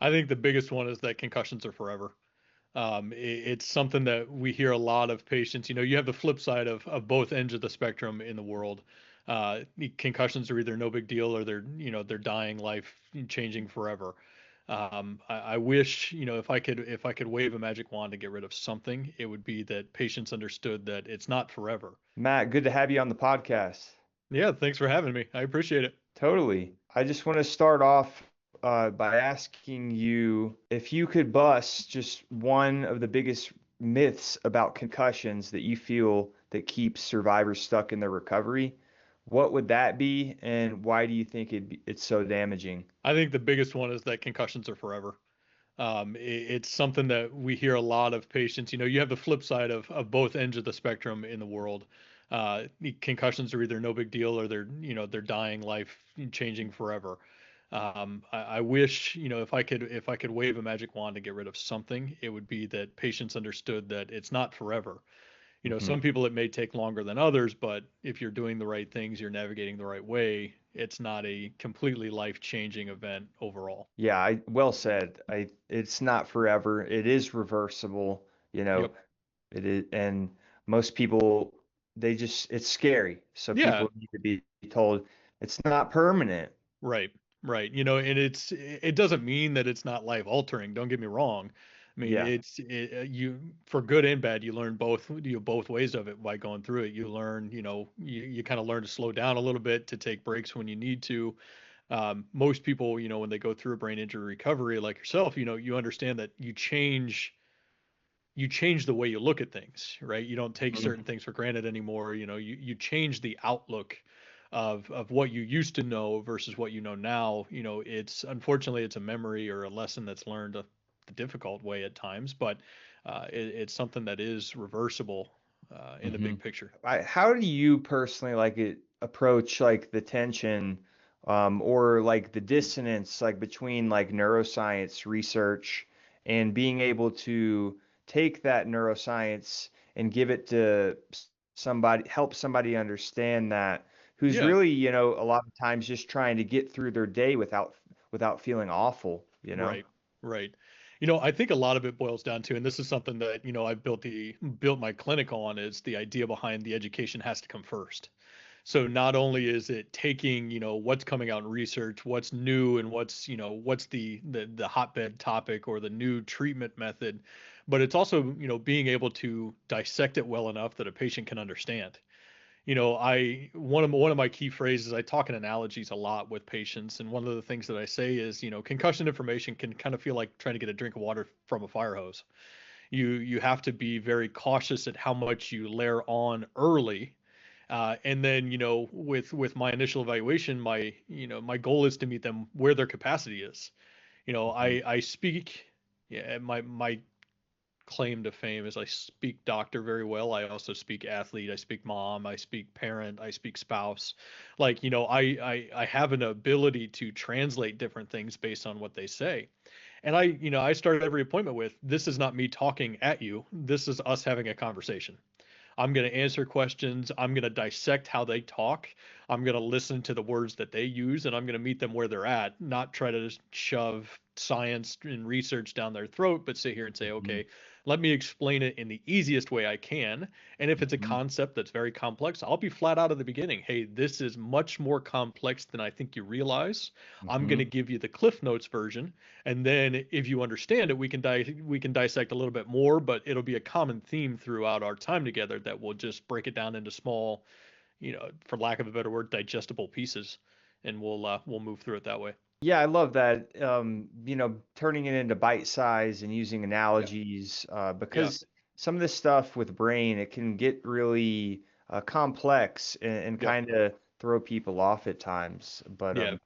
I think the biggest one is that concussions are forever. It's something that we hear a lot of patients. You have the flip side of both ends of the spectrum in the world. Concussions are either no big deal or they're dying, life changing forever. I wish, if I could wave a magic wand to get rid of something, it would be that patients understood that it's not forever. Matt, good to have you on the podcast. Yeah, thanks for having me. I appreciate it. Totally. I just want to start off by asking you if you could bust just one of the biggest myths about concussions that you feel that keeps survivors stuck in their recovery. What would that be, and why do you think it's so damaging? I think the biggest one is that concussions are forever. It's something that we hear a lot of patients. You have the flip side of both ends of the spectrum in the world. Concussions are either no big deal or they're dying, life changing forever. I wish, if I could wave a magic wand to get rid of something, it would be that patients understood that it's not forever. Mhm. Some people it may take longer than others, but if you're doing the right things, you're navigating the right way, it's not a completely life-changing event overall. Yeah, well said. It's not forever. It is reversible, you know. Yep. It is, and most people it's scary. So Yeah. people need to be told it's not permanent. Right, right. And it doesn't mean that it's not life altering. Don't get me wrong. I mean, Yeah. you for good and bad, you both ways of it by going through it. You learn, you kind of learn to slow down a little bit, to take breaks when you need to. Most people, when they go through a brain injury recovery like yourself, you understand that you change the way you look at things, right? You don't take Mhm. certain things for granted anymore. You change the outlook of what you used to know versus what you know now. It's unfortunately it's a memory or a lesson that's learned the difficult way at times, but it's something that is reversible in the big Mhm. picture. How do you personally approach like the tension or like the dissonance like between like neuroscience research and being able to take that neuroscience and give it to somebody, help somebody understand that who's Yeah, really, a lot of times just trying to get through their day without feeling awful, you know? right, right. I think a lot of it boils down to, and this is something that I've built my clinic on, is the idea behind the education has to come first. So not only is it taking, what's coming out in research, what's new, and what's the hotbed topic or the new treatment method, but it's also, being able to dissect it well enough that a patient can understand. I one of my key phrases, I talk in analogies a lot with patients, and one of the things that I say is, concussion information can kind of feel like trying to get a drink of water from a fire hose. You have to be very cautious at how much you layer on early, and then, with my initial evaluation, my goal is to meet them where their capacity is. I speak, yeah, my claim to fame is I speak doctor very well. I also speak athlete, I speak mom, I speak parent, I speak spouse. Like, I have an ability to translate different things based on what they say. And I start every appointment with, this is not me talking at you. This is us having a conversation. I'm going to answer questions. I'm going to dissect how they talk. I'm going to listen to the words that they use, and I'm going to meet them where they're at, not try to just shove science and research down their throat, but sit here and say, Mhm. okay, let me explain it in the easiest way I can. And if it's a Mhm. concept that's very complex, I'll be flat out at the beginning. Hey, this is much more complex than I think you realize. I'm going to Mhm. give you the Cliff Notes version, and then if you understand it, we can dissect a little bit more, but it'll be a common theme throughout our time together that will just break it down into small, for lack of a better word, digestible pieces, and we'll move through it that way. Yeah, I love that. Turning it into bite size and using Yeah. analogies, Yeah. because some of this stuff with brain, it can get really complex and Yep. kind of throw people off at times. But Yeah.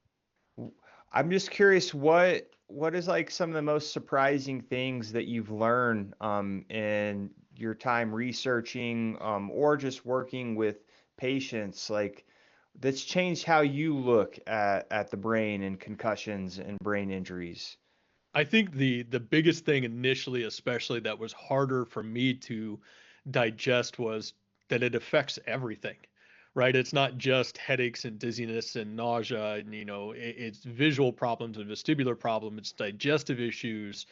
w- I'm just curious, what is like some of the most surprising things that you've learned in your time researching or just working with patients, like that's changed how you look at the brain and concussions and brain injuries. I think the biggest thing initially, especially, that was harder for me to digest was that it affects everything, right? It's not just headaches and dizziness and nausea, and it's visual problems and vestibular problems, it's digestive issues,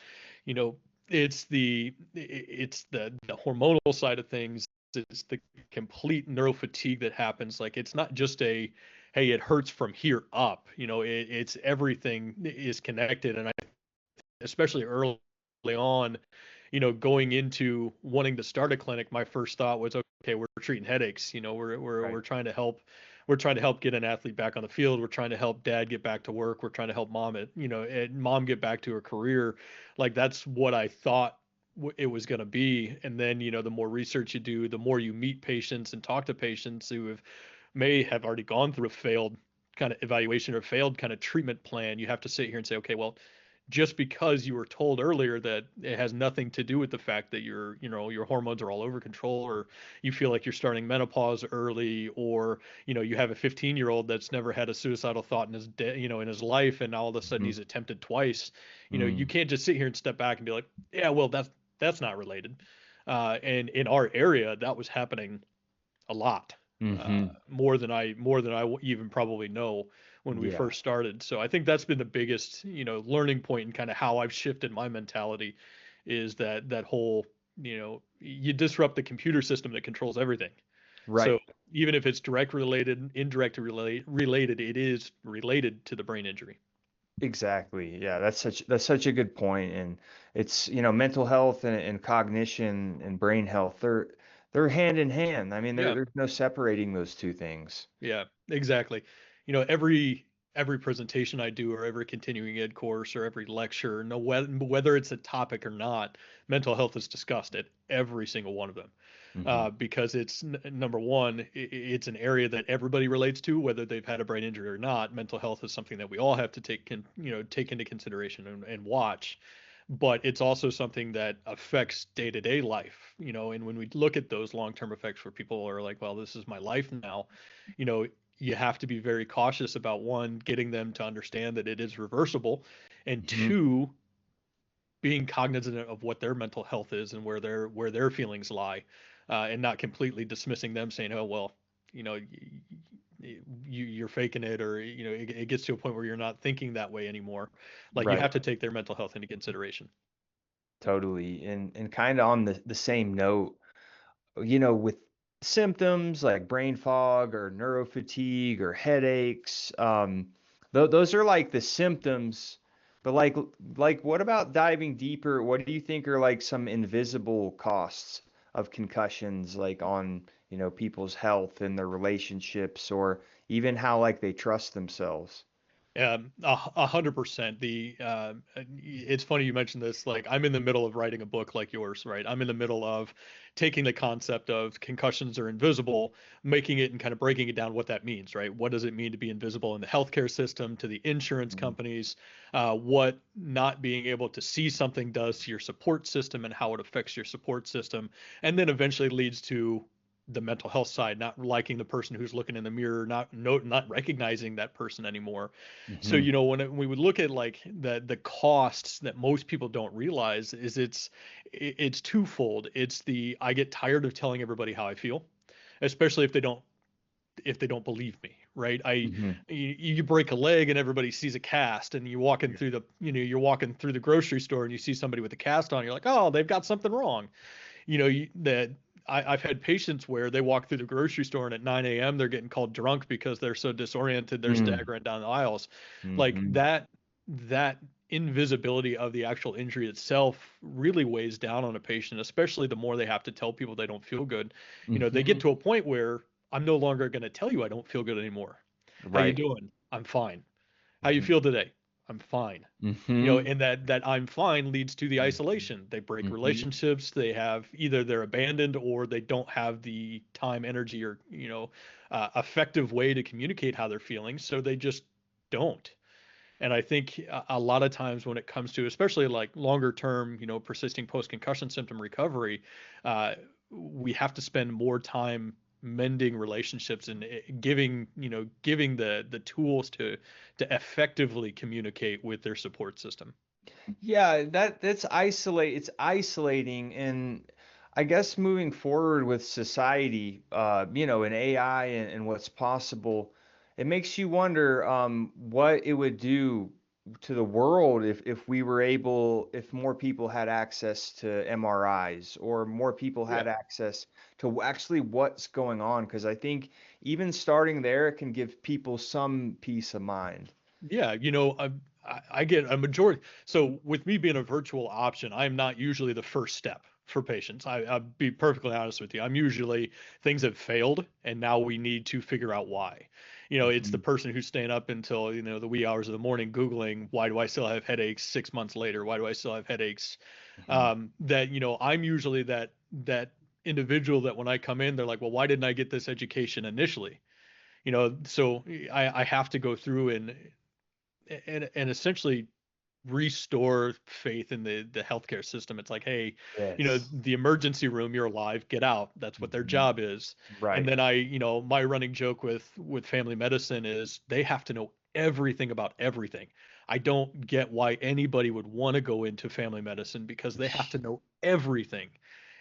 you know, it's the hormonal side of things, it's the complete neuro-fatigue that happens. Like, it's not just hey, it hurts from here up, it's everything is connected. And especially early on, going into wanting to start a clinic, my first thought was, okay, we're treating headaches. We're Right. trying to help. We're trying to help get an athlete back on the field. We're trying to help dad get back to work. We're trying to help mom get back to her career. Like, that's what I thought it was going to be. And then, the more research you do, the more you meet patients and talk to patients who may have already gone through a failed kind of evaluation or failed kind of treatment plan. You have to sit here and say, okay, well, just because you were told earlier that it has nothing to do with the fact that your hormones are all over control, or you feel like you're starting menopause early, or you have a 15-year-old that's never had a suicidal thought in in his life, and all of a sudden Mhm. he's attempted twice. You Mm. can't just sit here and step back and be like, yeah, well, that's not related. And in our area, that was happening a lot, Mhm. more than I even probably know when we Yeah. first started. So I think that's been the biggest, learning point, and kind of how I've shifted my mentality, is that whole, you disrupt the computer system that controls everything. So Right. even if it's direct related, indirect related, it is related to the brain injury. Exactly. Yeah, that's such a good point. And it's, mental health and cognition and brain health, they're hand in hand. I mean, Yeah. there's no separating those two things. Yeah, exactly. Every presentation I do, or every continuing ed course, or every lecture, no whether it's a topic or not, mental health is discussed at every single one of them, Hmm. because it's number one, it's an area that everybody relates to, whether they've had a brain injury or not. Mental health is something that we all have to take into consideration and watch. But it's also something that affects day-to-day life, and when we look at those long-term effects, where people are like, well, this is my life now, you know, you have to be very cautious about, one, getting them to understand that it is reversible, and Hmm. two, being cognizant of what their mental health is and where their feelings lie, and not completely dismissing them, saying, oh, well, you know, you're faking it, or it gets to a point where you're not thinking that way anymore. Like, you Right. have to take their mental health into consideration. Totally. And kind of on the same note, with symptoms like brain fog or neurofatigue or headaches, those are like the symptoms. But like what about diving deeper? What do you think are like some invisible costs of concussions, like on, people's health and their relationships, or even how like they trust themselves? 100%. It's funny you mentioned this. Like, I'm in the middle of writing a book like yours, right? I'm in the middle of taking the concept of concussions are invisible, making it and kind of breaking it down, what that means, right? What does it mean to be invisible in the healthcare system, to the insurance Mhm. companies? What not being able to see something does to your support system, and how it affects your support system, and then eventually leads to the mental health side, not liking the person who's looking in the mirror, not recognizing that person anymore. So, Mhm. when we would look at, like, the costs that most people don't realize, is it's twofold. It's I get tired of telling everybody how I feel, especially if they don't believe me, right? Mhm. You break a leg and everybody sees a cast, and you're walking through the grocery store and you see somebody with a cast on, you're like, oh, they've got something wrong. That I've had patients where they walk through the grocery store, and at 9 a.m. they're getting called drunk because they're so disoriented, they're Mm. staggering down the aisles. Like, Mhm. that invisibility of the actual injury itself really weighs down on a patient, especially the more they have to tell people they don't feel good. They get Mhm. to a point where, I'm no longer going to tell you I don't feel good anymore. How you Right. doing? I'm fine. How you Mhm. feel today? I'm fine. Mhm. And that I'm fine leads to the isolation. They break Mhm. relationships. They're abandoned, or they don't have the time, energy, or effective way to communicate how they're feeling. So they just don't. And I think a lot of times, when it comes to, especially like longer term, persisting post concussion symptom recovery, uh, we have to spend more time mending relationships, and giving the tools to effectively communicate with their support system. Yeah, that's isolate. It's isolating, and I guess moving forward with society, and AI and what's possible, it makes you wonder what it would do to the world if we were able, if more people had access to MRIs or more people Yeah. had access to actually what's going on. Because I think even starting there, it can give people some peace of mind. Yeah, I get a majority. So with me being a virtual option, I'm not usually the first step for patients. I'll be perfectly honest with you. I'm usually things have failed and now we need to figure out why. It's the Mhm. person who's staying up until, the wee hours of the morning Googling, why do I still have headaches 6 months later? Why do I still have headaches? Mhm. I'm usually that individual that when I come in, they're like, well, why didn't I get this education initially? So I have to go through and essentially restore faith in the healthcare system. It's like, hey, Yes. the emergency room, you're alive, get out. That's what their Mhm. job is. And Right. then my running joke with family medicine is they have to know everything about everything. I don't get why anybody would want to go into family medicine because they have to know everything.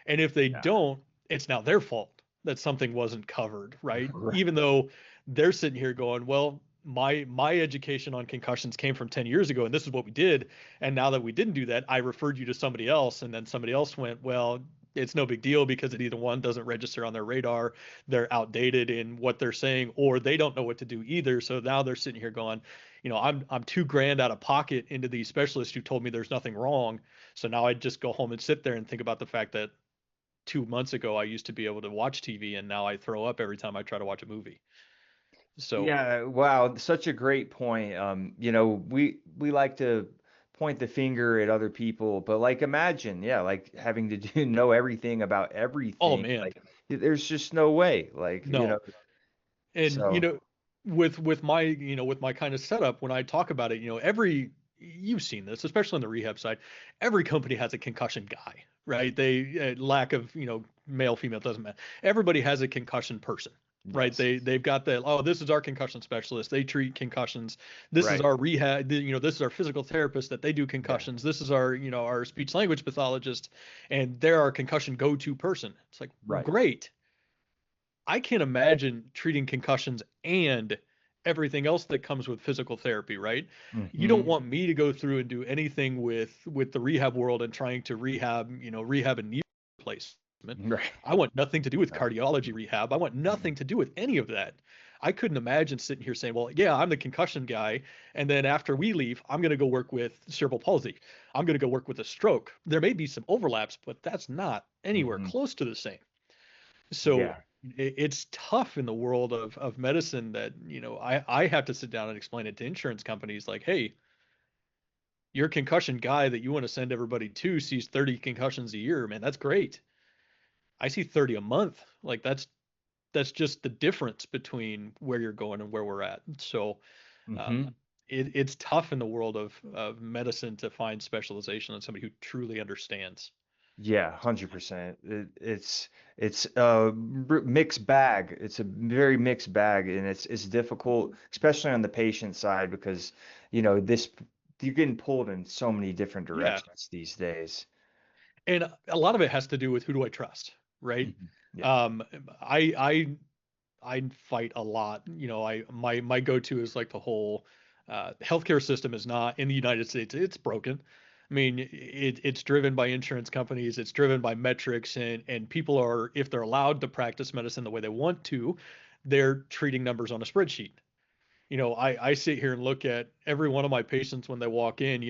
And if they Yeah. don't, it's now their fault that something wasn't covered, right? Right. Even though they're sitting here going, well, my education on concussions came from 10 years ago and this is what we did, and now that we didn't do that, I referred you to somebody else, and then somebody else went, well, it's no big deal because it either one doesn't register on their radar, they're outdated in what they're saying, or they don't know what to do either. So now they're sitting here going, I'm 2 grand out of pocket into these specialists who told me there's nothing wrong. So now I just go home and sit there and think about the fact that 2 months ago I used to be able to watch TV and now I throw up every time I try to watch a movie. So Yeah, wow, such a great point. We like to point the finger at other people, but like imagine, yeah, like having to do know everything about oh everything. man, Like there's just no way. Like, no. And so with my kind of setup, when I talk about it, every you've seen this, especially on the rehab side, every company has a concussion guy, right? They lack of male female doesn't matter. Everybody has a concussion person, right? yes. They've got that. Oh, this is our concussion specialist. They treat concussions. This is Right. our rehab. This is our physical therapist that they do Yeah. concussions. This is our speech language pathologist, and they're our concussion go-to person. It's like Right. great. I can't imagine treating concussions and everything else that comes with physical therapy, right? You don't Hmm. want me to go through and do anything with the rehab world and trying to rehab a knee replacement. Right. I want nothing to do with No. cardiology rehab. I want Mhm. nothing to do with any of that. I couldn't imagine sitting here saying, well, yeah, I'm the concussion guy. And then after we leave, I'm going to go work with cerebral palsy. I'm going to go work with a stroke. There may be some overlaps, but that's not anywhere Mhm. close to the same. So Yeah. it's tough in the world of medicine that, I have to sit down and explain it to insurance companies like, hey, your concussion guy that you want to send everybody to sees 30 concussions a year, man, that's great. I see 30 a month. Like that's just the difference between where you're going and where we're at. So um, Hmm. it's tough in the world of medicine to find specialization on somebody who truly understands. Yeah, 100%. It's a mixed bag. It's a very mixed bag, and it's difficult, especially on the patient side, because this you're getting pulled in so many different Yeah. directions these days. And a lot of it has to do with who do I trust, right? Mhm. Yeah. Um, I fight a lot. My go-to is like the whole healthcare system is not in the United States. It's broken. I mean, it's driven by insurance companies. It's driven by metrics, and people are, if they're allowed to practice medicine the way they want to, they're treating numbers on a spreadsheet. I sit here and look at every one of my patients when they walk in,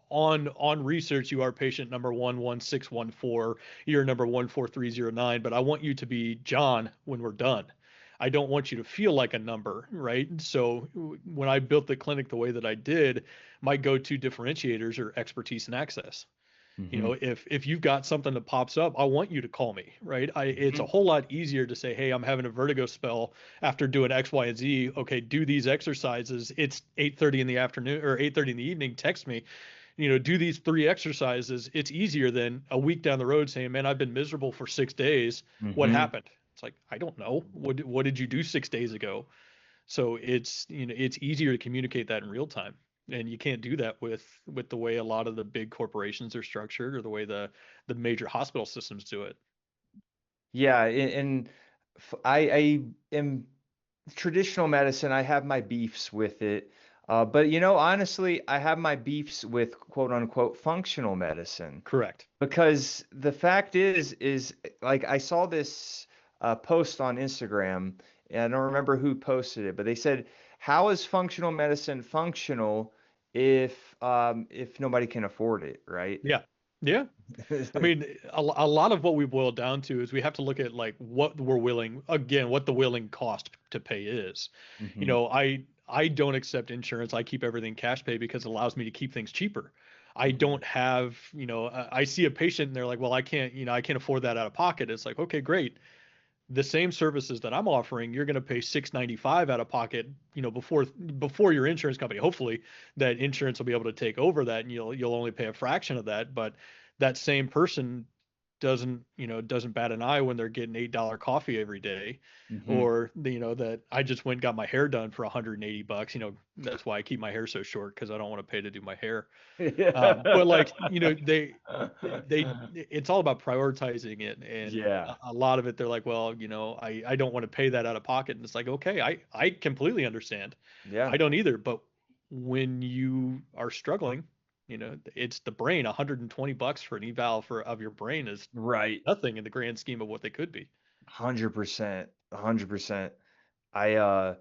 on research, you are patient number 11614, you're number 14309, but I want you to be John when we're done. I don't want you to feel like a number, right? So when I built the clinic the way that I did, my go-to differentiators are expertise and access. Hmm. If you've got something that pops up, I want you to call me, right? It's a Hmm. whole lot easier to say, hey, I'm having a vertigo spell after doing X, Y, and Z. Okay, do these exercises. It's 8:30 in the afternoon or 8:30 in the evening. Text me, do these 3 exercises. It's easier than a week down the road saying, man, I've been miserable for 6 days. What Hmm. happened? It's like, I don't know. What did you do 6 days ago? So it's easier to communicate that in real time. And you can't do that with the way a lot of the big corporations are structured or the way the major hospital systems do it. Yeah, and I am traditional medicine. I have my beefs with it. But honestly, I have my beefs with quote unquote functional medicine. Correct. Because the fact is like I saw this post on Instagram, and I don't remember who posted it, but they said, "How is functional medicine functional if nobody can afford it, right?" Yeah. Yeah. I mean, a lot of what we boil down to is we have to look at like what we're willing, again, what the willing cost to pay is. You Hmm. know, I don't accept insurance. I keep everything cash pay because it allows me to keep things cheaper. I Hmm. don't have, I see a patient and they're like, well, I can't, I can't afford that out of pocket. It's like, okay, great. The same services that I'm offering, you're going to pay 695 out of pocket, before your insurance company. Hopefully that insurance will be able to take over that and you'll only pay a fraction of that, but that same person doesn't bat an eye when they're getting $8 coffee every day, Hmm. or that I just went and got my hair done for 180 bucks. That's why I keep my hair so short, because I don't want to pay to do my hair. But like, it's all about prioritizing it. And Yeah. a lot of it, they're like, well, I don't want to pay that out of pocket. And it's like, okay, I completely understand. Yeah. I don't either. But when you are struggling, it's the brain. 120 bucks for an eval of your brain is Right. nothing in the grand scheme of what they could be. 100%. 100%. I uh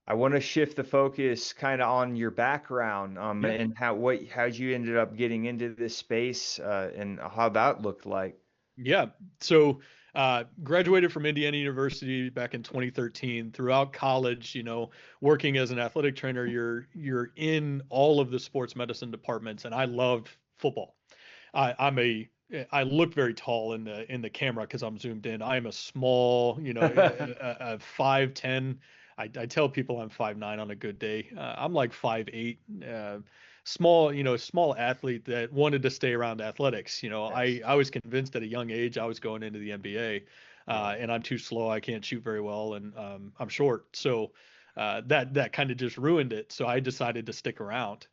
I want to shift the focus kind of on your background, Yeah. and how'd you ended up getting into this space, and how that looked like. Yeah. So, graduated from Indiana University back in 2013. Throughout college, working as an athletic trainer, you're in all of the sports medicine departments, and I loved football. I look very tall in the camera because I'm zoomed in. I am a small, a 5'10". I tell people I'm 5'9" on a good day. I'm like 5'8". Small, small athlete that wanted to stay around athletics. Yes. I was convinced at a young age I was going into the NBA, Yeah. and I'm too slow. I can't shoot very well, and I'm short. So that kind of just ruined it. So I decided to stick around.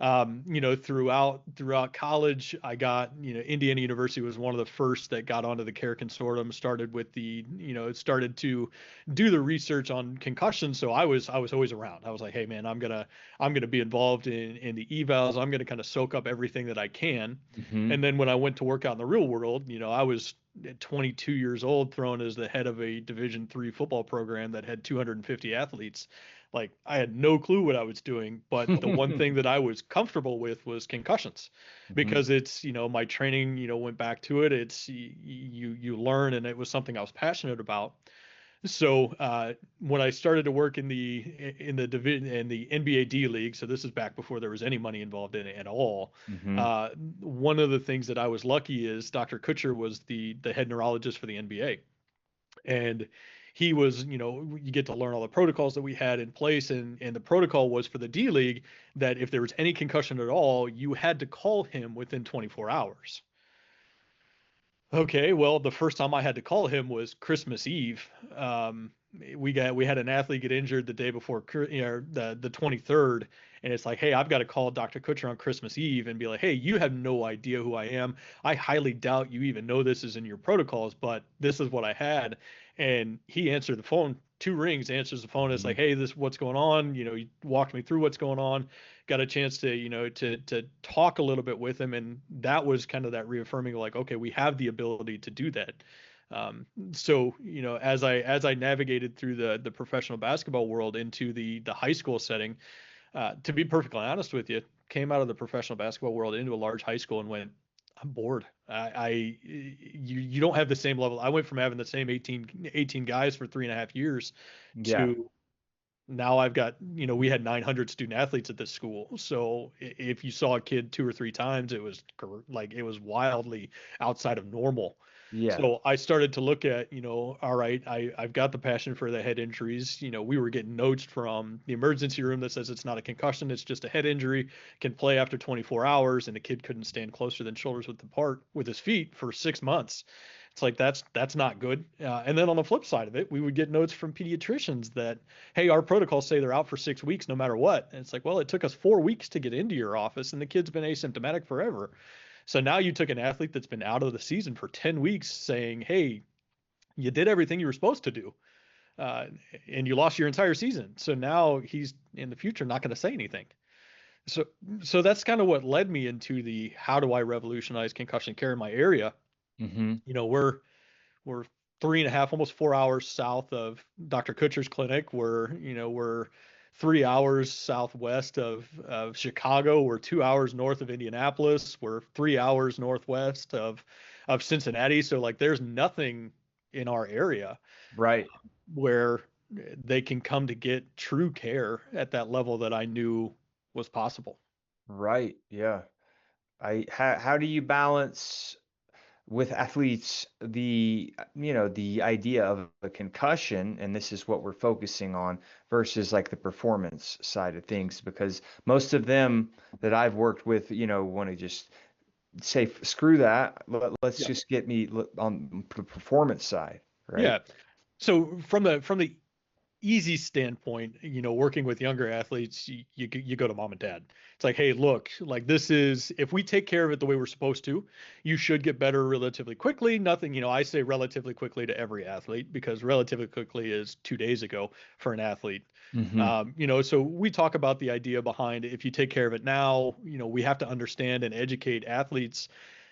Throughout college, I got, Indiana University was one of the first that got onto the CARE consortium, started to do the research on concussion. So I was always around. I was like, hey man, I'm gonna be involved in the evals. I'm gonna kind of soak up everything that I can. Hmm. And then when I went to work out in the real world, I was 22 years old, thrown as the head of a Division III football program that had 250 athletes. Like, I had no clue what I was doing, but the one thing that I was comfortable with was concussions, Hmm. because it's, my training, went back to it. It's you learn, and it was something I was passionate about. So when I started to work in the division in the NBA D League, so this is back before there was any money involved in it at all. Hmm. Uh, One of the things that I was lucky is Dr. Kutcher was the head neurologist for the NBA, and he was, you get to learn all the protocols that we had in place, and the protocol was for the D League that if there was any concussion at all, you had to call him within 24 hours. Okay, well, the first time I had to call him was Christmas Eve. We had an athlete get injured the day before, the 23rd, and it's like, hey, I've got to call Dr. Kutcher on Christmas Eve and be like, hey, you have no idea who I am. I highly doubt you even know this is in your protocols, but this is what I had. And he answered the phone, two rings, answers the phone. It's Hmm. like, hey, this what's going on. He walked me through what's going on. Got a chance to to talk a little bit with him, and that was kind of that reaffirming, like, okay, we have the ability to do that. So as I navigated through the professional basketball world into the high school setting, to be perfectly honest with you, came out of the professional basketball world into a large high school and went, I'm bored. You don't have the same level. I went from having the same 18 guys for 3.5 years Yeah. to now I've got, we had 900 student athletes at this school. So if you saw a kid two or three times, it was like, it was wildly outside of normal. Yeah. So I started to look at, all right, I've got the passion for the head injuries. We were getting notes from the emergency room that says it's not a concussion, it's just a head injury, can play after 24 hours. And the kid couldn't stand closer than shoulders width apart with his feet for 6 months. It's like that's not good. And then on the flip side of it, we would get notes from pediatricians that, hey, our protocols say they're out for 6 weeks no matter what. And it's like, well, it took us 4 weeks to get into your office, and the kid's been asymptomatic forever. So now you took an athlete that's been out of the season for 10 weeks saying, hey, you did everything you were supposed to do, uh, and you lost your entire season. So now he's in the future not going to say anything. So, so that's kind of what led me into the how do I revolutionize concussion care in my area. Mm-hmm. We're 3.5, almost 4 hours south of Dr. Kutcher's clinic. We're 3 hours southwest of Chicago. We're 2 hours north of Indianapolis. We're 3 hours northwest of Cincinnati. So like there's nothing in our area Right. where they can come to get true care at that level that I knew was possible. Right. Yeah. How do you balance with athletes the idea of a concussion, and this is what we're focusing on, versus like the performance side of things? Because most of them that I've worked with, want to just say, screw that. Let's Yeah. just get me on the performance side, right? Yeah. So from the easy standpoint, working with younger athletes, you go to mom and dad. It's like, hey, look, like this is, if we take care of it the way we're supposed to, you should get better relatively quickly. Nothing, I say relatively quickly to every athlete because relatively quickly is 2 days ago for an athlete. Mm-hmm. So we talk about the idea behind if you take care of it now, we have to understand and educate athletes.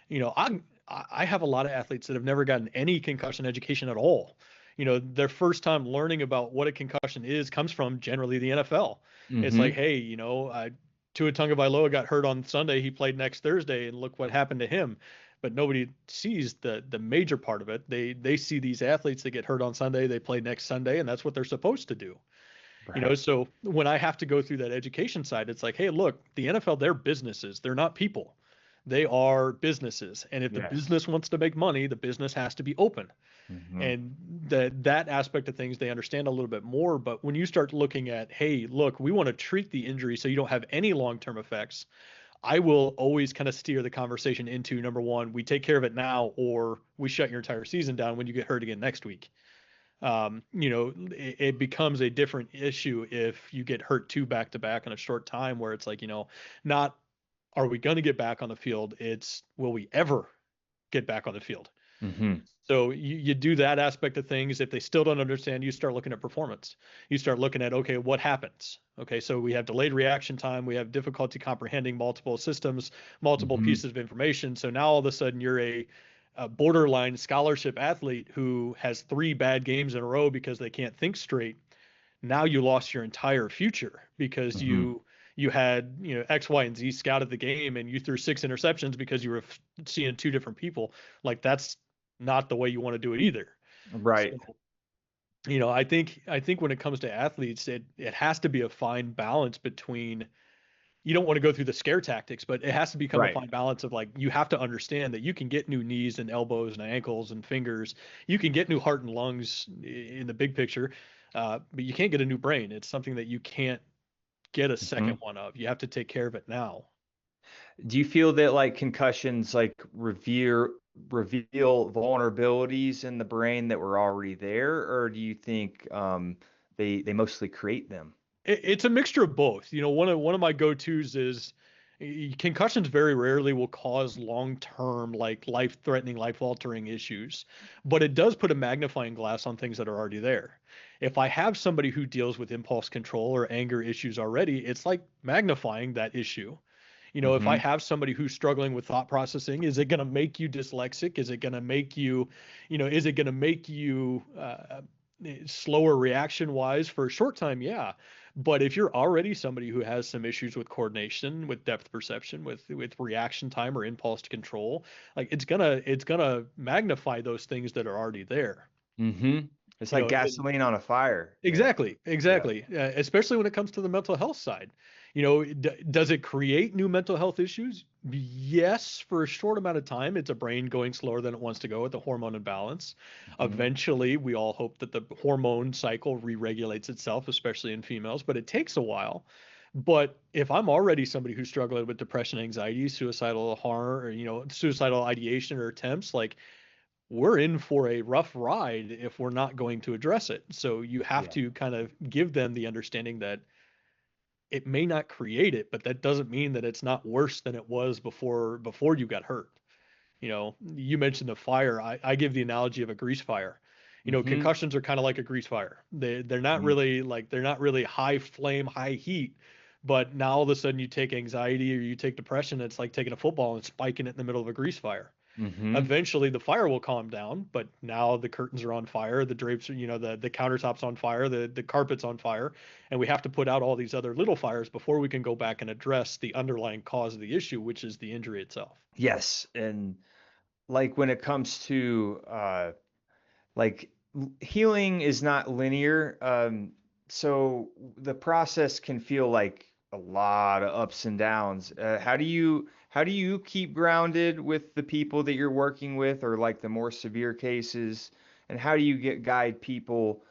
I have a lot of athletes that have never gotten any concussion education at all. Their first time learning about what a concussion is comes from generally the NFL. It's like, Mm-hmm. hey, Tua Tagovailoa got hurt on Sunday. He played next Thursday, and look what happened to him. But nobody sees the major part of it. They see these athletes that get hurt on Sunday, they play next Sunday, and that's what they're supposed to do. Right. So when I have to go through that education side, it's like, hey, look, the NFL, they're businesses. They're not people. They are businesses. And if the Yes. business wants to make money, the business has to be open. Mm-hmm. And that aspect of things they understand a little bit more. But when you start looking at, hey, look, we want to treat the injury so you don't have any long-term effects, I will always kind of steer the conversation into number one, we take care of it now, or we shut your entire season down when you get hurt again next week. It becomes a different issue if you get hurt two back to back in a short time, where it's like, not are we going to get back on the field? It's will we ever get back on the field? Mm-hmm. So you do that aspect of things. If they still don't understand, you start looking at performance. You start looking at, okay, what happens? Okay, so we have delayed reaction time. We have difficulty comprehending multiple systems, multiple Mm-hmm. pieces of information. So now all of a sudden you're a borderline scholarship athlete who has 3 bad games in a row because they can't think straight. Now you lost your entire future because Mm-hmm. you had X, Y, and Z scouted the game and you threw 6 interceptions because you were seeing two different people. Like that's not the way you want to do it either. So, Right. I think when it comes to athletes, it has to be a fine balance between, you don't want to go through the scare tactics, but it has to become a Right. fine balance of like, you have to understand that you can get new knees and elbows and ankles and fingers. You can get new heart and lungs in the big picture, but you can't get a new brain. It's something that you can't get a Mm-hmm. second one of. You have to take care of it now. Do you feel that like concussions like reveal vulnerabilities in the brain that were already there, or do you think they mostly create them? It's a mixture of both. One of my go-tos is concussions very rarely will cause long-term, like life-threatening, life-altering issues, but it does put a magnifying glass on things that are already there. If I have somebody who deals with impulse control or anger issues already, it's like magnifying that issue. If I Mm-hmm. have somebody who's struggling with thought processing, is it going to make you dyslexic? Is it going to make you, is it going to make you slower reaction wise for a short time? Yeah. But if you're already somebody who has some issues with coordination, with depth perception, with reaction time or impulse control, like it's gonna magnify those things that are already there. Mm-hmm. It's You like know, it, gasoline on a fire. Yeah. Exactly, Yeah. exactly. Especially when it comes to the mental health side. Does it create new mental health issues? Yes, for a short amount of time. It's a brain going slower than it wants to go with the hormone imbalance. Mm-hmm. Eventually, we all hope that the hormone cycle re-regulates itself, especially in females, but it takes a while. But if I'm already somebody who's struggling with depression, anxiety, suicidal harm, or suicidal ideation or attempts, like we're in for a rough ride if we're not going to address it. So you have Yeah. to kind of give them the understanding that it may not create it, but that doesn't mean that it's not worse than it was before you got hurt. You know, you mentioned the fire. I give the analogy of a grease fire. You know, Mm-hmm. concussions are kind of like a grease fire. They're not Mm-hmm. really like they're not really high flame, high heat, but now all of a sudden you take anxiety or you take depression, it's like taking a football and spiking it in the middle of a grease fire. Mm-hmm. Eventually the fire will calm down, but now the curtains are on fire, the drapes are, you know, the countertops on fire, the carpet's on fire, and we have to put out all these other little fires before we can go back and address the underlying cause of the issue, which is the injury itself. Yes. And like when it comes to like healing is not linear. So the process can feel like a lot of ups and downs. How do you keep grounded with the people that you're working with, or like the more severe cases, and how do you guide people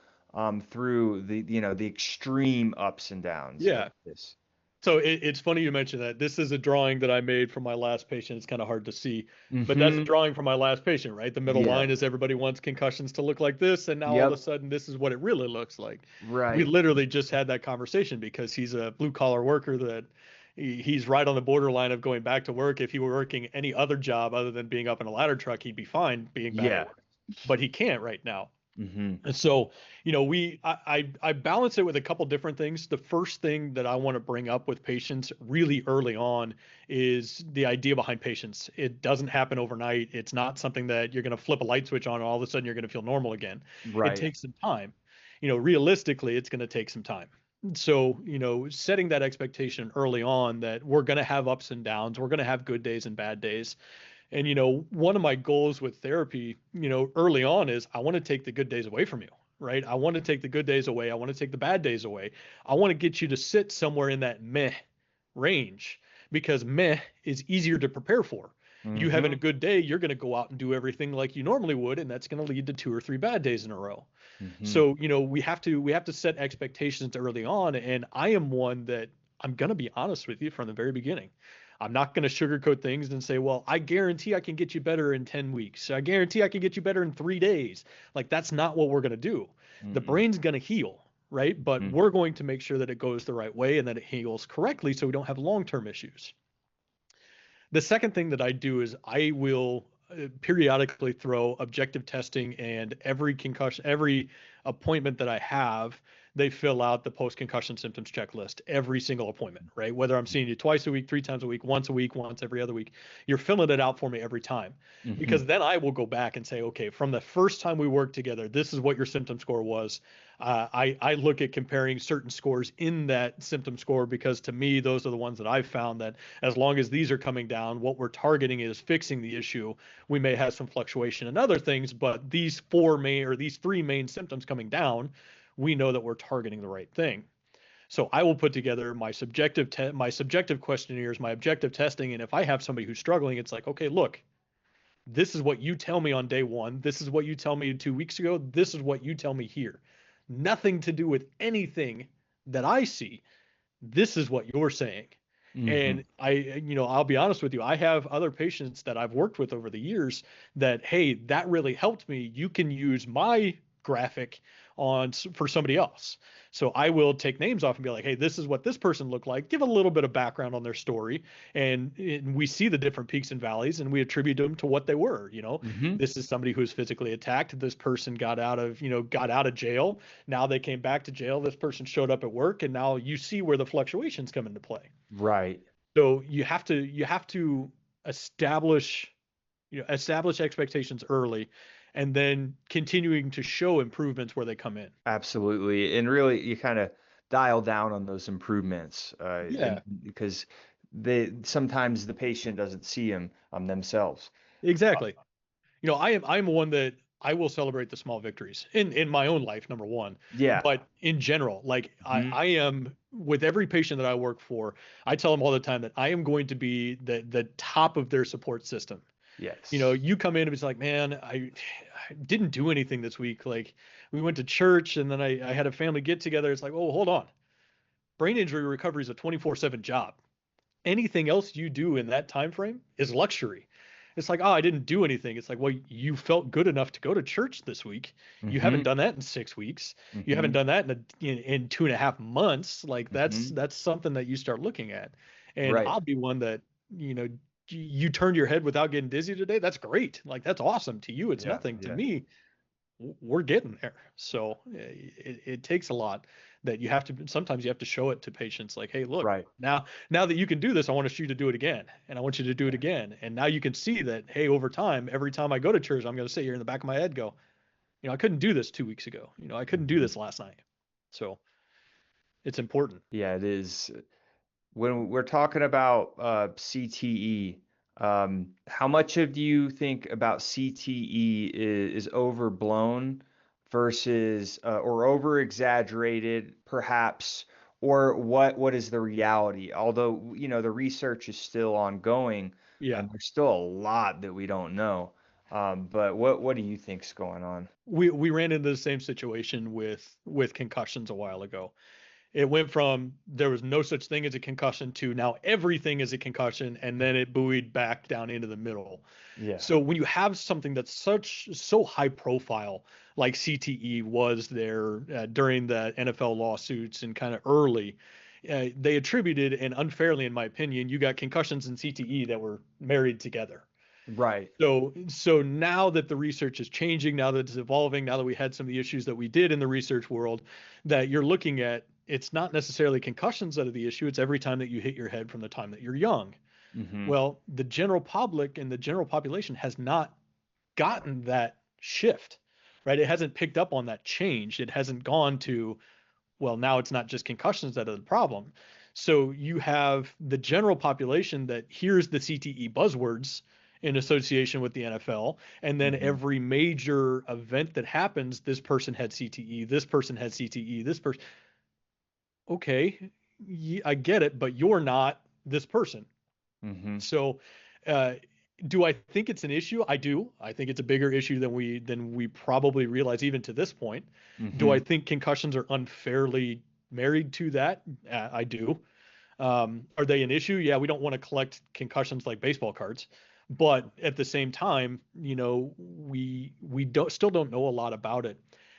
through the extreme ups and downs of Yeah. this? So it's funny you mentioned that. This is a drawing that I made for my last patient. It's kind of hard to see, but that's a Mm-hmm. drawing for my last patient, right? The middle Yeah. line is everybody wants concussions to look like this, and now all of a Yep. sudden this is what it really looks like. We Right. literally just had that conversation because he's a blue collar worker that he's right on the borderline of going back to work. If he were working any other job other than being up in a ladder truck, he'd be fine being back at Yeah. work, but he can't right now. Mm-hmm. And so, you know, I balance it with a couple different things. The first thing that I want to bring up with patients really early on is the idea behind patience. It doesn't happen overnight. It's not something that you're going to flip a light switch on and all of a sudden you're going to feel normal again. It Right. takes some time. You know, realistically, it's going to take some time. So, you know, setting that expectation early on that we're going to have ups and downs, we're going to have good days and bad days. And, you know, one of my goals with therapy, you know, early on is I want to take the good days away from you, right? I want to take the good days away. I want to take the bad days away. I want to get you to sit somewhere in that meh range because meh is easier to prepare for. You having a Mm-hmm. good day, you're going to go out and do everything like you normally would, and that's going to lead to 2 or 3 bad days in a row. Mm-hmm. So, you know, we have to set expectations early on, and I am one that I'm going to be honest with you from the very beginning. I'm not going to sugarcoat things and say, well, I guarantee I can get you better in 10 weeks. I guarantee I can get you better in 3 days. Like, that's not what we're going to do. The Mm-mm. brain's going to heal, right? But Mm. we're going to make sure that it goes the right way and that it heals correctly so we don't have long term issues. The second thing that I do is I will periodically throw objective testing, and every appointment that I have, they fill out the post-concussion symptoms checklist every single appointment, right? Whether I'm seeing you twice a week, 3 times a week, once every other week, you're filling it out for me every time. Mm-hmm. Because then I will go back and say, okay, from the first time we worked together, this is what your symptom score was. I look at comparing certain scores in that symptom score because to me, those are the ones that I've found that as long as these are coming down, what we're targeting is fixing the issue. We may have some fluctuation in other things, but these 3 main symptoms coming down, we know that we're targeting the right thing. So I will put together my subjective questionnaires, my objective testing, and if I have somebody who's struggling, it's like, okay, look, this is what you tell me on day one. This is what you tell me 2 weeks ago. This is what you tell me here. Nothing to do with anything that I see. This is what you're saying. Mm-hmm. And I'll be honest with you. I have other patients that I've worked with over the years that, hey, that really helped me. You can use my graphic for somebody else. So I will take names off and be like, hey, this is what this person looked like. Give a little bit of background on their story, and we see the different peaks and valleys, and we attribute them to what they were. You know, Mm-hmm. this is somebody who was physically attacked. This person got out of jail. Now they came back to jail. This person showed up at work, and now you see where the fluctuations come into play. Right. So you have to establish expectations early, and then continuing to show improvements where they come in. Absolutely. And really, you kind of dial down on those improvements, and Yeah, because they sometimes the patient doesn't see them themselves. Uh, exactly. I'm one that I will celebrate the small victories in my own life, number one, yeah. but in general, like Hmm. I am with every patient that I work for, I tell them all the time that I am going to be the top of their support system. Yes. You come in and it's like, man, I didn't do anything this week. Like we went to church and then I had a family get together. It's like, oh, hold on. Brain injury recovery is a 24/7 job. Anything else you do in that time frame is luxury. It's like, oh, I didn't do anything. It's like, well, you felt good enough to go to church this week. You haven't Mm-hmm. done that in 6 weeks. You haven't Mm-hmm. done that in 2.5 months. Like Mm-hmm. that's something that you start looking at. And Right. I'll be one that, you know, you turned your head without getting dizzy today. That's great. Like that's awesome. To you, it's Yeah. nothing. To Yeah. me, we're getting there. So it takes a lot that you have to, sometimes you have to show it to patients like, hey, look, Right. now that you can do this, I want you to do it again. And I want you to do it Yeah. again. And now you can see that, hey, over time, every time I go to church, I'm going to sit here in the back of my head, go, I couldn't do this 2 weeks ago. I couldn't do Mm-hmm. this last night. So it's important. Yeah, it is. When we're talking about CTE, how much of do you think about CTE is overblown versus or over exaggerated, perhaps, or what is the reality? Although, the research is still ongoing Yeah. and there's still a lot that we don't know. But what do you think's going on? We ran into the same situation with concussions a while ago. It went from there was no such thing as a concussion to now everything is a concussion, and then it buoyed back down into the middle. Yeah. So when you have something that's so high profile, like CTE was there during the NFL lawsuits and kind of early, they attributed, and unfairly in my opinion, you got concussions and CTE that were married together. Right. So now that the research is changing, now that it's evolving, now that we had some of the issues that we did in the research world, that you're looking at, it's not necessarily concussions that are the issue. It's every time that you hit your head from the time that you're young. Mm-hmm. Well, the general public and the general population has not gotten that shift, right? It hasn't picked up on that change. It hasn't gone to, well, now it's not just concussions that are the problem. So you have the general population that hears the CTE buzzwords in association with the NFL, and then Mm-hmm. every major event that happens, this person had CTE, this person had CTE, this person. Okay, I get it, but you're not this person. Mm-hmm. So, uh, do I think it's an issue? I do. I think it's a bigger issue than we probably realize even to this point. Do Mm-hmm. I think concussions are unfairly married to that? I do. Are they an issue? Yeah, we don't want to collect concussions like baseball cards, but at the same time, we don't know a lot about it.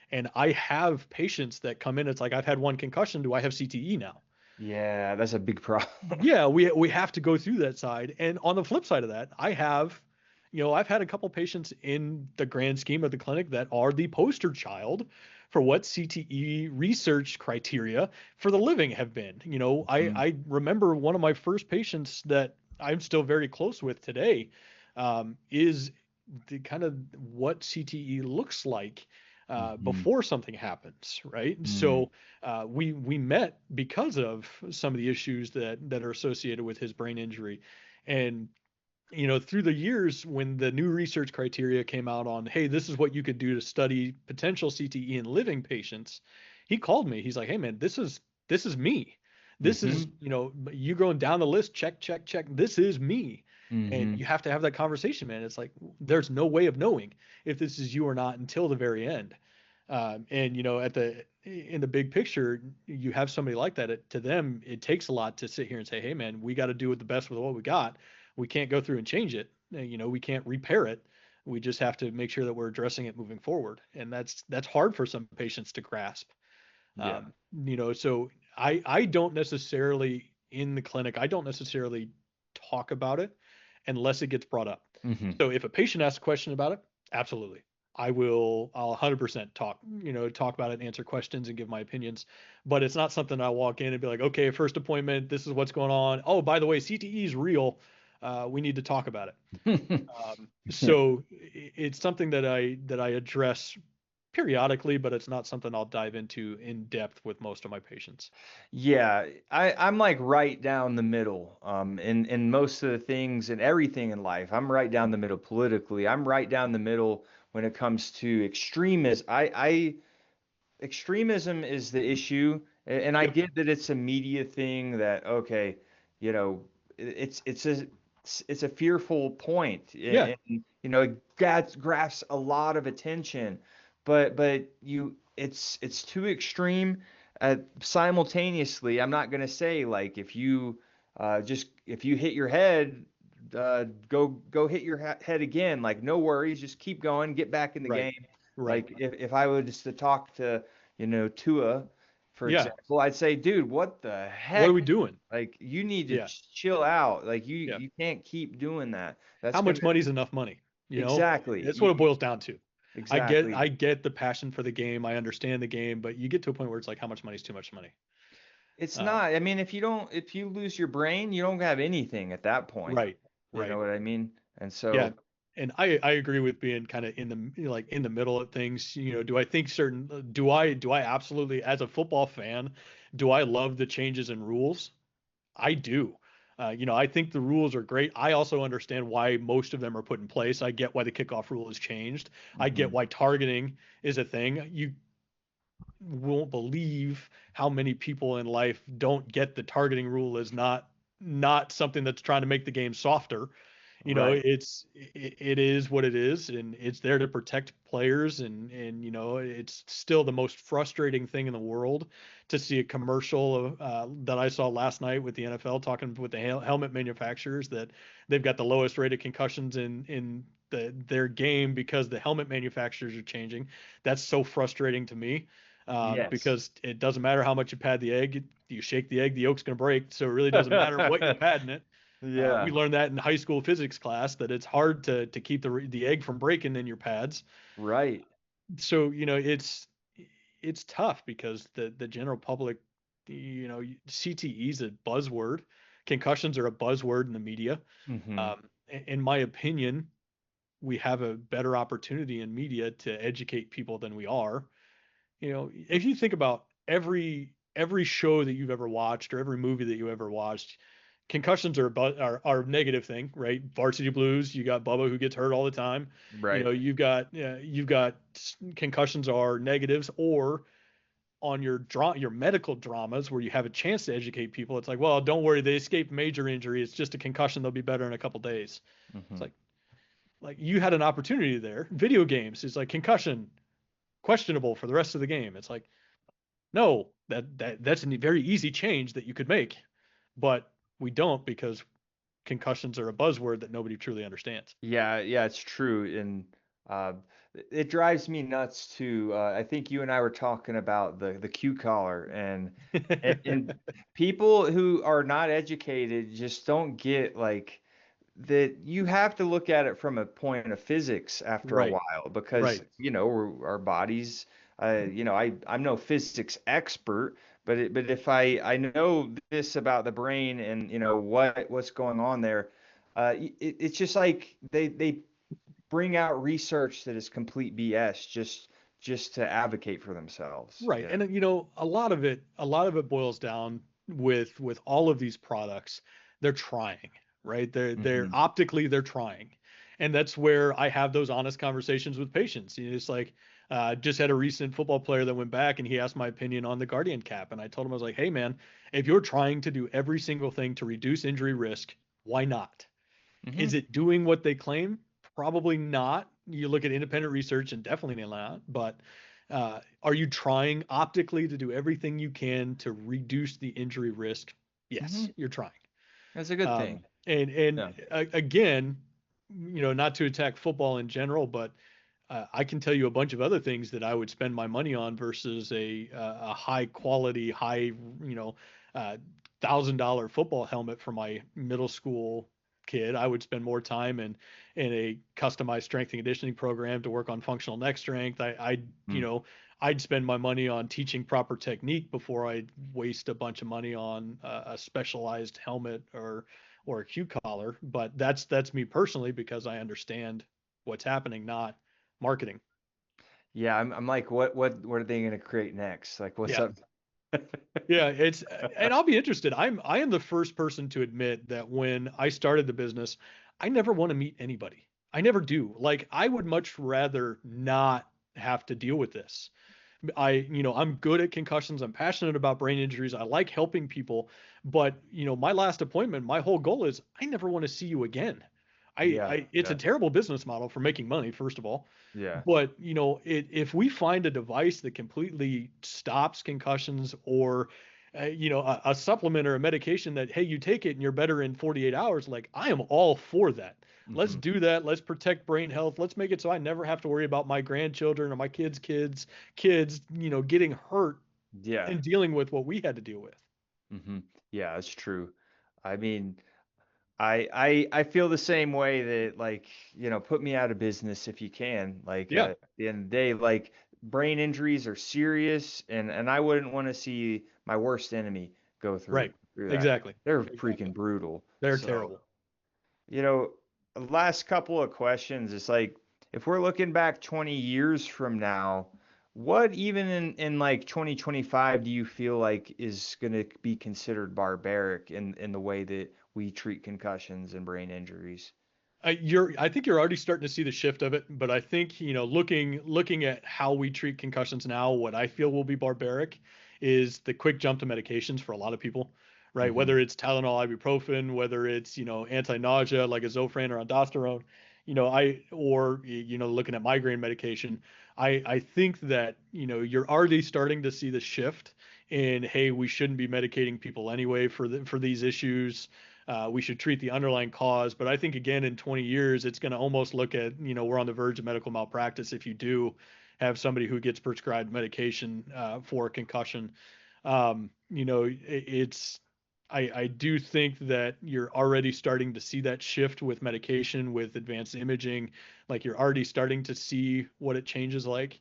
And I have patients that come in. It's like I've had one concussion. Do I have CTE now? Yeah, that's a big problem. Yeah, we have to go through that side. And on the flip side of that, I've had a couple patients in the grand scheme of the clinic that are the poster child for what CTE research criteria for the living have been. Mhm. I remember one of my first patients that I'm still very close with today, is the kind of what CTE looks like Mhm. before something happens, right? Mm. So we met because of some of the issues that are associated with his brain injury, and through the years when the new research criteria came out on, hey, this is what you could do to study potential CTE in living patients, he called me. He's like, hey man, this is me. This is, Mhm. you going down the list, check, check, check. This is me. And Mhm. you have to have that conversation, man. It's like there's no way of knowing if this is you or not until the very end. And in the big picture, you have somebody like that. To them, it takes a lot to sit here and say, "Hey, man, we got to do it the best with what we got. We can't go through and change it. We can't repair it. We just have to make sure that we're addressing it moving forward." And that's hard for some patients to grasp. Yeah. So I don't necessarily in the clinic. I don't necessarily talk about it unless it gets brought up. Mhm. So if a patient asks a question about it, absolutely. I'll 100% talk about it and answer questions and give my opinions. But it's not something I walk in and be like, okay, first appointment, this is what's going on. Oh, by the way, CTE is real. We need to talk about it. So it's something that I address periodically, but it's not something I'll dive into in depth with most of my patients. Yeah, I'm like right down the middle. In most of the things and everything in life, I'm right down the middle politically. I'm right down the middle when it comes to extremism. Extremism is the issue, and I Yep. get that it's a media thing that okay, you know, it's a fearful point, Yeah. and it grasps a lot of attention, but it's too extreme. Simultaneously, I'm not gonna say like if you hit your head, go hit your head again. Like, no worries, just keep going, get back in the Right. game. Right. Like, if I was just to talk to, Tua, for Yeah. example, I'd say, dude, what the What are heck? we doing? Like, you need to Yeah. chill out. Like, you Yeah. you can't keep doing that. That's How gonna much money is enough money? exactly. That's what it boils down to. Exactly. I get the passion for the game. I understand the game, but you get to a point where it's like, how much money is too much money? It's Um, not. I mean, if you lose your brain, you don't have anything at that point. right. You know Right. what I mean? And Yeah. so, And I agree with being kind of in the like in the middle of things. Do I think certain do I absolutely, as a football fan, do I love the changes in rules? I do. I think the rules are great. I also understand why most of them are put in place. I get why the kickoff rule has changed. I get mhm. why targeting is a thing. You won't believe how many people in life don't get the targeting rule as not something that's trying to make the game softer. Right. It is what it is, and it's there to protect players, and it's still the most frustrating thing in the world to see a commercial that I saw last night with the NFL talking with the helmet manufacturers that they've got the lowest rate of concussions in their game because the helmet manufacturers are changing. That's so frustrating to me, Yes. because it doesn't matter how much you pad the egg. You shake the egg, the yolk's going to break. So it really doesn't matter what you're padding it. We Yeah. learned that in high school physics class, that it's hard to keep the egg from breaking in your pads. Right. So it's tough because the general public, CTE is a buzzword. Concussions are a buzzword in the media. Hmm. In my opinion, we have a better opportunity in media to educate people than we are. If you think about every show that you've ever watched or every movie that you ever watched, concussions are a negative thing, right? Varsity Blues, you got Bubba who gets hurt all the time. Right. You've got concussions are negatives, or on your medical dramas where you have a chance to educate people, it's like, well, don't worry, they escaped major injury. It's just a concussion. They'll be better in a couple days. It's Hmm. like you had an opportunity there. Video games is like concussion questionable for the rest of the game. It's like, no, that's a very easy change that you could make, but we don't because concussions are a buzzword that nobody truly understands. Yeah, yeah, it's true. And uh, it drives me nuts too. I think you and I were talking about the Q collar, and people who are not educated just don't get like that. You have to look at it from a point of physics after a Right, while because right, our bodies. I'm no physics expert, but if I know this about the brain and what's going on there, it's just like they bring out research that is complete BS just to advocate for themselves. right. And a lot of it boils down with all of these products. They're trying, right? They're Hmm. optically they're trying, and that's where I have those honest conversations with patients. It's like, just had a recent football player that went back and he asked my opinion on the Guardian cap, and I told him, I was like, hey man, if you're trying to do every single thing to reduce injury risk, why not? Hmm. Is it doing what they claim? Probably not. You look at independent research and definitely not. But are you trying optically to do everything you can to reduce the injury risk? Hmm. Yes, you're trying. That's a good thing. And Yeah. again, not to attack football in general, but I can tell you a bunch of other things that I would spend my money on versus a high quality, you know, $1,000 football helmet for my middle school kid. I would spend more time in a customized strength and conditioning program to work on functional neck strength. Mm. I'd spend my money on teaching proper technique before I'd waste a bunch of money on a specialized helmet or a Q collar. But that's me personally because I understand what's happening, not marketing. Yeah, I'm like, what are they gonna create next? Like, what's Yeah. up? Yeah, and I'll be interested. I am the first person to admit that when I started the business, I never want to meet anybody. I never do. Like I would much rather not have to deal with this. I'm good at concussions. I'm passionate about brain injuries. I like helping people, but my last appointment, my whole goal is I never want to see you again. Yeah, It's a yeah, terrible business model for making money, first of all. yeah. But if we find a device that completely stops concussions or a supplement or a medication that, hey, you take it and you're better in 48 hours. Like, I am all for that. Let's Hmm. do that. Let's protect brain health. Let's make it so I never have to worry about my grandchildren or my kids, getting hurt Yeah. and dealing with what we had to deal with. Hmm. Yeah, that's true. I mean, I feel the same way that, like, put me out of business if you can. Like, Yeah, at the end of the day, like, brain injuries are serious, and I wouldn't want to see my worst enemy go through right. through that. Exactly. They're Exactly. freaking brutal. They're So, terrible. you know, last couple of questions. It's like, if we're looking back 20 years from now, what even in like 2025 do you feel like is going to be considered barbaric in the way that we treat concussions and brain injuries? I think you're already starting to see the shift of it, but I think, looking at how we treat concussions now, what I feel will be barbaric is the quick jump to medications for a lot of people, right? Hmm. Whether it's Tylenol, ibuprofen, whether it's, anti-nausea like a Zofran or aldosterone, looking at migraine medication. I think that, you're already starting to see the shift in, hey, we shouldn't be medicating people anyway for these issues. We should treat the underlying cause. But I think, again, in 20 years, it's going to almost look at, we're on the verge of medical malpractice if you do have somebody who gets prescribed medication for a concussion. It's, I do think that you're already starting to see that shift with medication, with advanced imaging. Like, you're already starting to see what it changes like.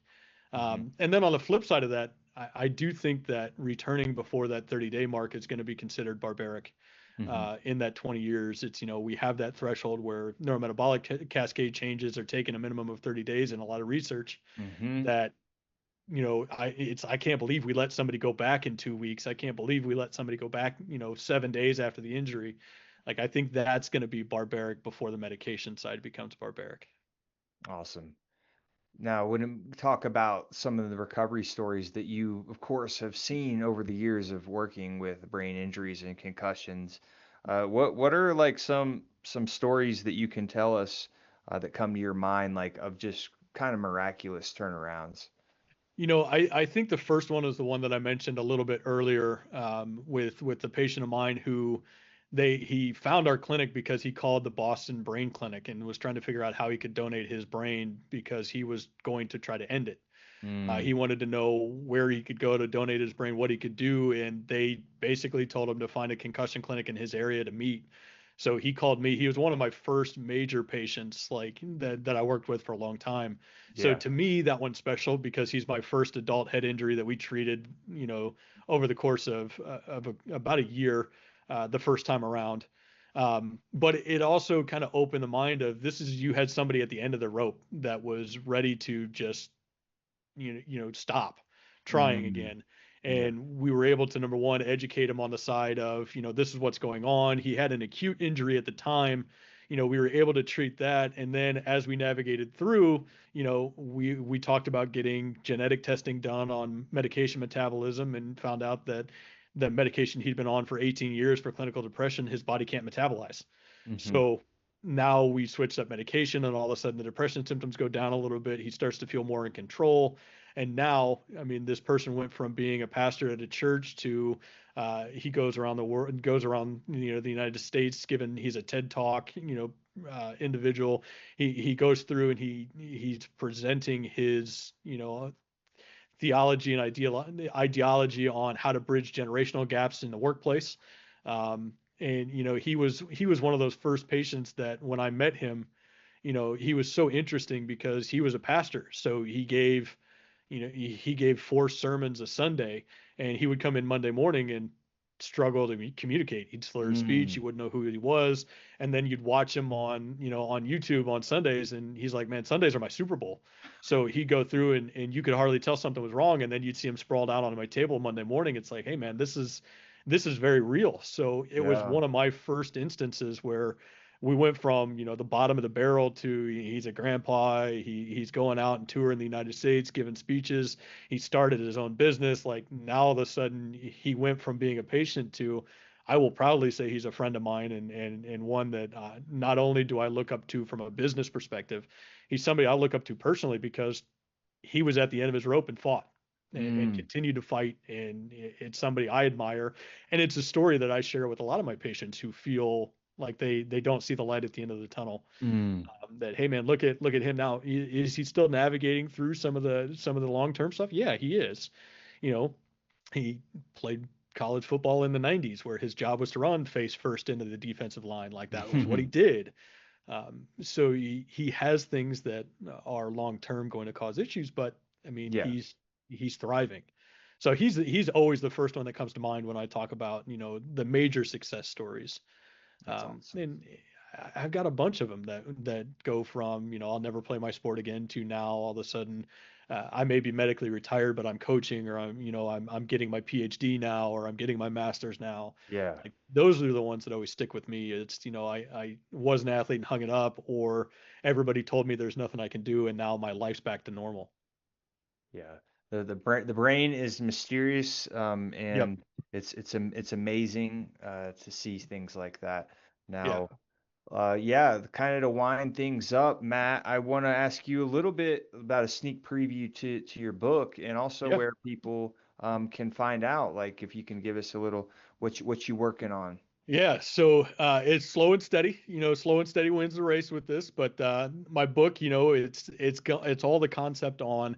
Hmm. And then on the flip side of that, I do think that returning before that 30-day mark is going to be considered barbaric. Hmm. In that 20 years, it's, we have that threshold where neurometabolic cascade changes are taking a minimum of 30 days in a lot of research Hmm. that, I can't believe we let somebody go back in 2 weeks. I can't believe we let somebody go back, 7 days after the injury. Like, I think that's going to be barbaric before the medication side becomes barbaric. Awesome. Now, when we talk about some of the recovery stories that you, of course, have seen over the years of working with brain injuries and concussions, what are like some stories that you can tell us that come to your mind, like of just kind of miraculous turnarounds? I think the first one is the one that I mentioned a little bit earlier, with the patient of mine who he found our clinic because he called the Boston Brain Clinic and was trying to figure out how he could donate his brain because he was going to try to end it. Mm, He wanted to know where he could go to donate his brain, what he could do, and they basically told him to find a concussion clinic in his area to meet. So he called me. He was one of my first major patients, like that I worked with for a long time. So yeah. to me, that one's special because he's my first adult head injury that we treated, over the course of about a year, the first time around. But it also kind of opened the mind of, you had somebody at the end of the rope that was ready to just, stop trying Mm, again. yeah. And we were able to, number one, educate him on the side of, this is what's going on. He had an acute injury at the time. We were able to treat that. And then as we navigated through, we talked about getting genetic testing done on medication metabolism and found out that the medication he'd been on for 18 years for clinical depression, his body can't metabolize. Hmm. So now we switched up medication, and all of a sudden the depression symptoms go down a little bit. He starts to feel more in control. And now, I mean, this person went from being a pastor at a church to, he goes around the world, goes around, the United States, given he's a TED Talk, individual. He goes through and he's presenting his, theology and ideology on how to bridge generational gaps in the workplace. And he was one of those first patients that when I met him, he was so interesting because he was a pastor. So he gave four sermons a Sunday, and he would come in Monday morning and struggle to communicate. He'd slur his speech. Mm, You wouldn't know who he was. And then you'd watch him on YouTube on Sundays, and he's like, man, Sundays are my Super Bowl. So he'd go through and you could hardly tell something was wrong. And then you'd see him sprawled out on my table Monday morning. It's like, hey man, this is very real. So it was yeah. one of my first instances where we went from, the bottom of the barrel to he's a grandpa. He's going out and touring the United States, giving speeches. He started his own business. Like, now all of a sudden he went from being a patient to, I will proudly say he's a friend of mine, and one that, not only do I look up to from a business perspective, he's somebody I look up to personally because he was at the end of his rope and fought. and continue to fight. And it's somebody I admire. And it's a story that I share with a lot of my patients who feel like they don't see the light at the end of the tunnel. That, hey man, look at him now. Is he still navigating through some of the long-term stuff? Yeah, he is. You know, he played college football in the 90s where his job was to run face first into the defensive line. Like that was what he did. So he has things that are long-term going to cause issues, but I mean, Yeah. he's thriving. So he's always the first one that comes to mind when I talk about, you know, the major success stories. That's awesome. And I've got a bunch of them that go from, you know, I'll never play my sport again to now all of a sudden I may be medically retired, but I'm coaching, or I'm getting my PhD now, or I'm getting my master's now. Yeah. Like those are the ones that always stick with me. It's, you know, I was an athlete and hung it up, or everybody told me there's nothing I can do, and now my life's back to normal. Yeah. The brain is mysterious, Yep. and it's amazing to see things like that. Yeah. Now, yeah, kind of to wind things up, Matt, I want to ask you a little bit about a sneak preview to your book, and also Yeah. where people can find out, like if you can give us a little what you working on. Yeah, so it's slow and steady. You know, slow and steady wins the race with this. But my book, you know, it's all the concept on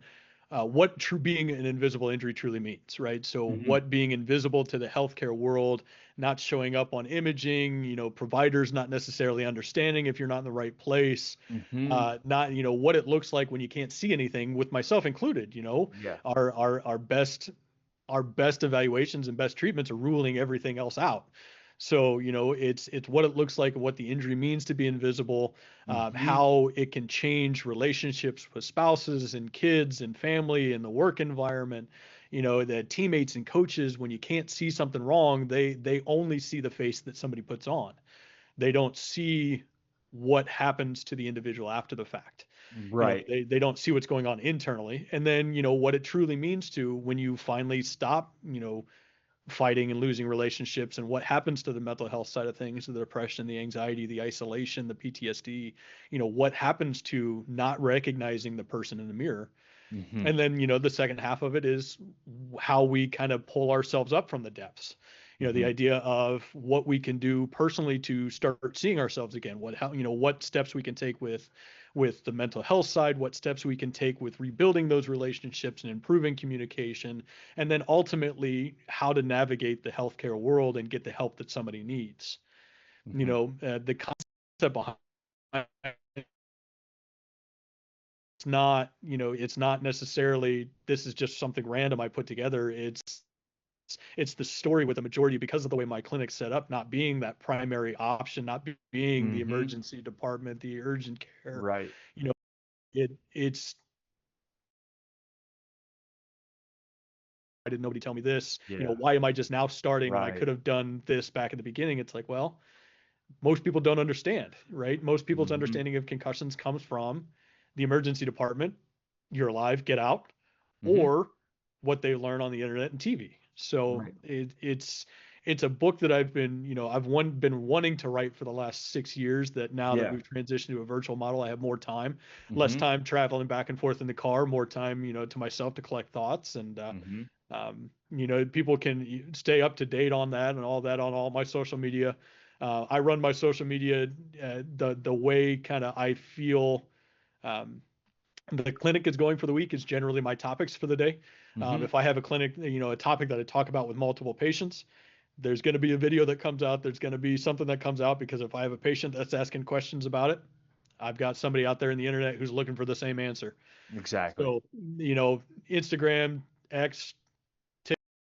what true being an invisible injury truly means, right? So Hmm. what being invisible to the healthcare world, not showing up on imaging, you know, providers not necessarily understanding if you're not in the right place, Hmm. not, you know, what it looks like when you can't see anything, with myself included. You know, Yeah. our best evaluations and best treatments are ruling everything else out. So, you know, it's what it looks like and what the injury means to be invisible, Hmm. how it can change relationships with spouses and kids and family and the work environment. You know, the teammates and coaches, when you can't see something wrong, they only see the face that somebody puts on. They don't see what happens to the individual after the fact. You know, Right. they don't see what's going on internally. And then, you know, what it truly means to when you finally stop, you know, fighting and losing relationships, and what happens to the mental health side of things, the depression, the anxiety, the isolation, the PTSD, you know, what happens to not recognizing the person in the mirror. Hmm. And then, you know, the second half of it is how we kind of pull ourselves up from the depths. You know, the Hmm. idea of what we can do personally to start seeing ourselves again, you know, what steps we can take with the mental health side, what steps we can take with rebuilding those relationships and improving communication, and then ultimately how to navigate the healthcare world and get the help that somebody needs. You Hmm. know, the concept behind it's not, you know, it's not necessarily this is just something random I put together. It's the story with the majority, because of the way my clinic's set up, not being that primary option, not being the Hmm. emergency department, the urgent care. Right. You know, it's why did nobody tell me this? You know, Yeah. why am I just now starting when I Right. could have done this back at the beginning? It's like, well, most people don't understand, right? Most people's Hmm. understanding of concussions comes from the emergency department, you're alive, get out, Hmm. or what they learn on the internet and TV. So Right. it's a book that I've been, you know, been wanting to write for the last 6 years, that now that Yeah. we've transitioned to a virtual model, I have more time, less Hmm. time traveling back and forth in the car, more time, you know, to myself to collect thoughts. And Hmm. you know, people can stay up to date on that and all that on all my social media. I run my social media the way kind of I feel um, the clinic is going for the week is generally my topics for the day. Hmm. If I have a clinic, you know, a topic that I talk about with multiple patients, there's going to be a video that comes out. There's going to be something that comes out, because if I have a patient that's asking questions about it, I've got somebody out there in the internet who's looking for the same answer. Exactly. So, you know, Instagram, X,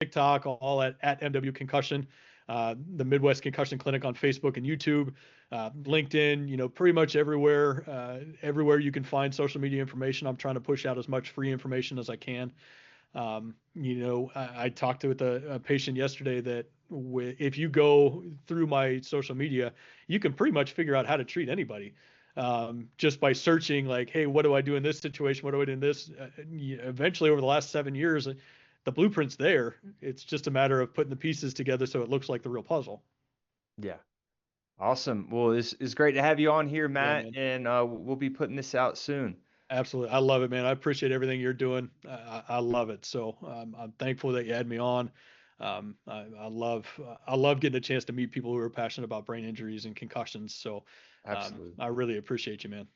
TikTok, all at MW Concussion, the Midwest Concussion Clinic on Facebook and YouTube, LinkedIn, you know, pretty much everywhere you can find social media information. I'm trying to push out as much free information as I can. You know, I talked with a patient yesterday that if you go through my social media, you can pretty much figure out how to treat anybody. Just by searching, like, hey, what do I do in this situation? What do I do in this? Eventually, over the last 7 years, the blueprint's there. It's just a matter of putting the pieces together so it looks like the real puzzle. Yeah. Awesome. Well, it's great to have you on here, Yeah, Matt, man. and we'll be putting this out soon. Absolutely. I love it, man. I appreciate everything you're doing. I love it. So I'm thankful that you had me on. I love getting a chance to meet people who are passionate about brain injuries and concussions. So Absolutely. I really appreciate you, man.